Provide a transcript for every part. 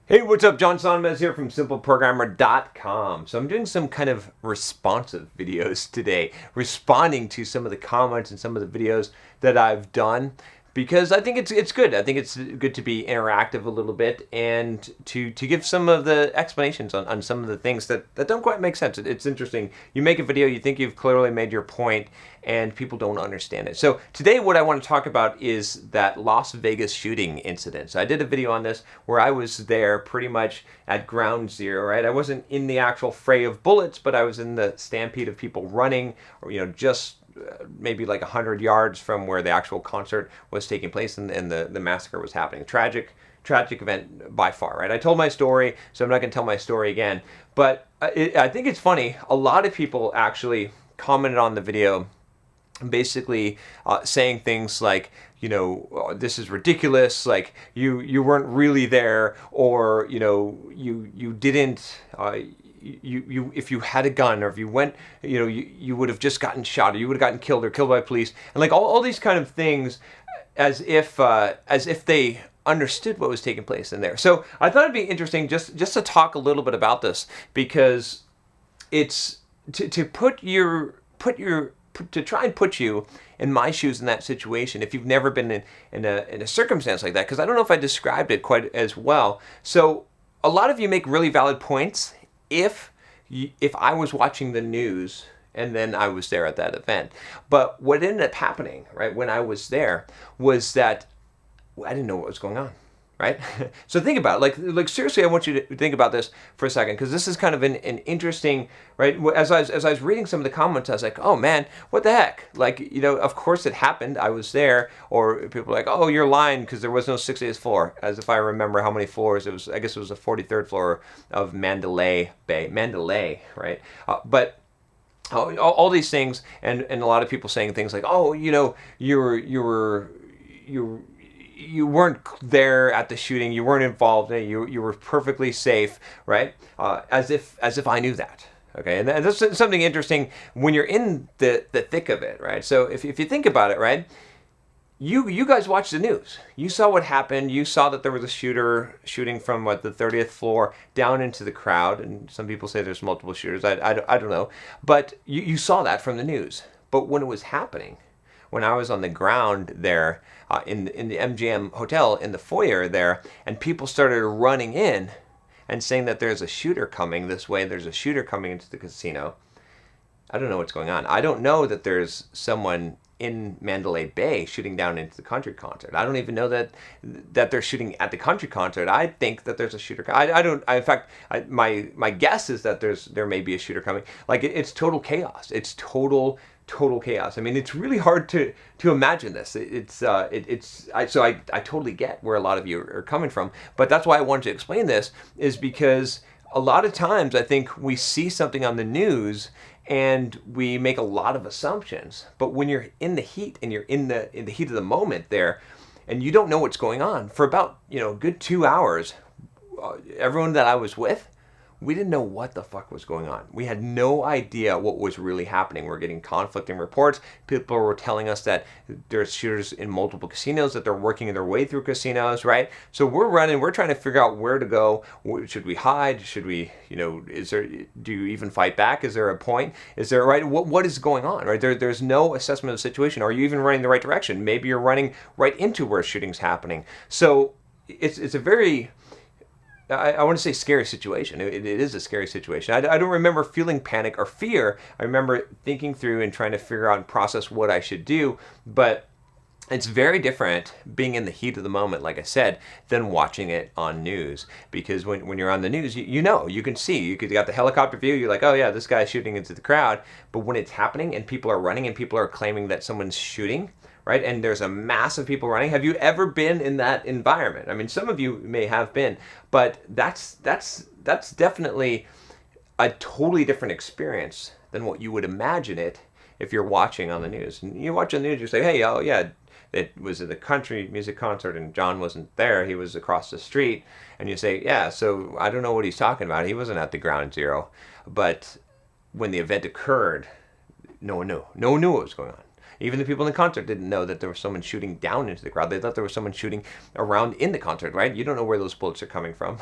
Hey, what's up? John Sonmez here from simpleprogrammer.com. So I'm doing some kind of responsive videos today, responding to some of the comments and some of the videos that I've done because I think it's good. I think it's good to be interactive a little bit and to give some of the explanations on some of the things that don't quite make sense. It's interesting. You make a video, you think you've clearly made your point, and people don't understand it. So today what I want to talk about is that Las Vegas shooting incident. So I did a video on this where I was there pretty much at ground zero, right? I wasn't in the actual fray of bullets, but I was in the stampede of people running, or just maybe like 100 yards from where the actual concert was taking place and the massacre was happening. Tragic event by far, right? I told my story, so I'm not going to tell my story again. But I think it's funny. A lot of people actually commented on the video basically saying things like, oh, this is ridiculous, like you weren't really there, or you didn't you if you had a gun, or if you went, you would have just gotten shot, or you would have gotten killed by police, and like all these kind of things, as if they understood what was taking place in there. So I thought it'd be interesting just to talk a little bit about this, because it's to try and put you in my shoes in that situation if you've never been in a circumstance like that, because I don't know if I described it quite as well. So a lot of you make really valid points if I was watching the news and then I was there at that event. But what ended up happening, right, when I was there, was that I didn't know what was going on, right? So think about it. Like seriously, I want you to think about this for a second, because this is kind of an interesting, right? As I was reading some of the comments, I was like, oh man, what the heck? Like, of course it happened. I was there. Or people were like, oh, you're lying because there was no 60th floor. As if I remember how many floors it was. I guess it was the 43rd floor of Mandalay Bay, but all these things, and a lot of people saying things like, oh, you weren't there at the shooting, you weren't involved in it, you were perfectly safe, right? As if I knew that. Okay, and that's something interesting when you're in the thick of it, right? So if you think about it, right, you guys watched the news. You saw what happened. You saw that there was a shooter shooting from the 30th floor down into the crowd, and some people say there's multiple shooters. I don't know, but you saw that from the news. But when it was happening, when I was on the ground there in the MGM hotel in the foyer there, and people started running in and saying that there's a shooter coming this way, there's a shooter coming into the casino, I don't know what's going on. I don't know that there's someone in Mandalay Bay shooting down into the country concert. I don't even know that they're shooting at the country concert. I think that there's a shooter. In fact, my guess is that there may be a shooter coming. Like it's total chaos. It's total chaos. I mean, it's really hard to imagine this. I totally get where a lot of you are coming from, but that's why I wanted to explain this, is because a lot of times I think we see something on the news and we make a lot of assumptions. But when you're in the heat and you're in the heat of the moment there, and you don't know what's going on for about a good 2 hours, everyone that I was with, we didn't know what the fuck was going on. We had no idea what was really happening. We're getting conflicting reports. People were telling us that there's shooters in multiple casinos, that they're working their way through casinos, right? So we're running, we're trying to figure out where to go. Should we hide? Should we, do you even fight back? Is there a point? Is there, right? What is going on, right? There's no assessment of the situation. Are you even running the right direction? Maybe you're running right into where shooting's happening. So it's a very, I want to say scary situation. It is a scary situation. I don't remember feeling panic or fear. I remember thinking through and trying to figure out and process what I should do. But it's very different being in the heat of the moment, like I said, than watching it on news. Because when you're on the news, you can see. You got the helicopter view. You're like, oh yeah, this guy's shooting into the crowd. But when it's happening and people are running and people are claiming that someone's shooting, right? And there's a mass of people running. Have you ever been in that environment? I mean, some of you may have been, but that's definitely a totally different experience than what you would imagine it if you're watching on the news. And you watch on the news, you say, hey, oh yeah, it was at the country music concert and John wasn't there. He was across the street. And you say, yeah, so I don't know what he's talking about. He wasn't at the ground zero. But when the event occurred, no one knew. No one knew what was going on. Even the people in the concert didn't know that there was someone shooting down into the crowd. They thought there was someone shooting around in the concert, right? You don't know where those bullets are coming from.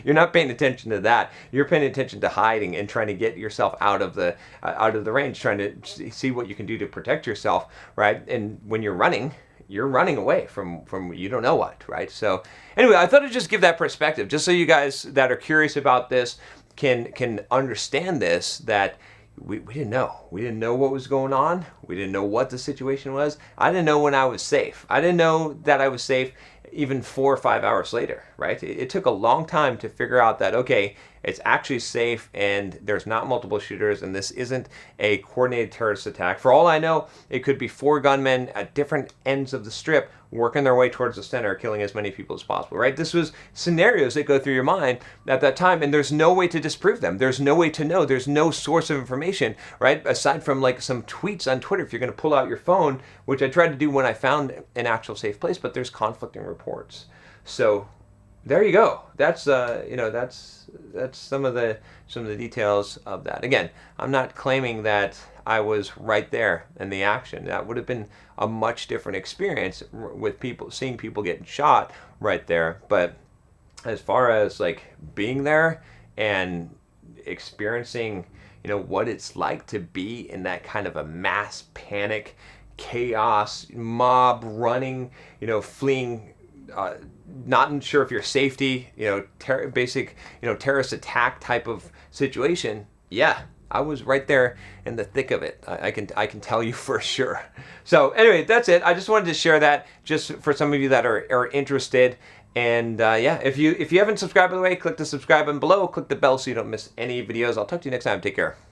You're not paying attention to that. You're paying attention to hiding and trying to get yourself out of the range, trying to see what you can do to protect yourself, right? And when you're running away from you don't know what, right? So anyway, I thought I'd just give that perspective, just so you guys that are curious about this can understand this, that we didn't know. We didn't know what was going on. We didn't know what the situation was. I didn't know when I was safe. I didn't know that I was safe even 4 or 5 hours later, right? It took a long time to figure out that, okay, it's actually safe and there's not multiple shooters and this isn't a coordinated terrorist attack. For all I know, it could be 4 gunmen at different ends of the strip working their way towards the center, killing as many people as possible, right? This was scenarios that go through your mind at that time, and there's no way to disprove them. There's no way to know. There's no source of information, right? Aside from like some tweets on Twitter, if you're going to pull out your phone, which I tried to do when I found an actual safe place, but there's conflicting reports. So there you go. That's that's some of the details of that. Again, I'm not claiming that I was right there in the action. That would have been a much different experience with seeing people getting shot right there. But as far as like being there and experiencing, what it's like to be in that kind of a mass panic, chaos, mob running, fleeing, not sure if your safety, terrorist attack type of situation. Yeah, I was right there in the thick of it. I can tell you for sure. So anyway, that's it. I just wanted to share that just for some of you that are interested. And if you haven't subscribed, by the way, click the subscribe button below. Click the bell so you don't miss any videos. I'll talk to you next time. Take care.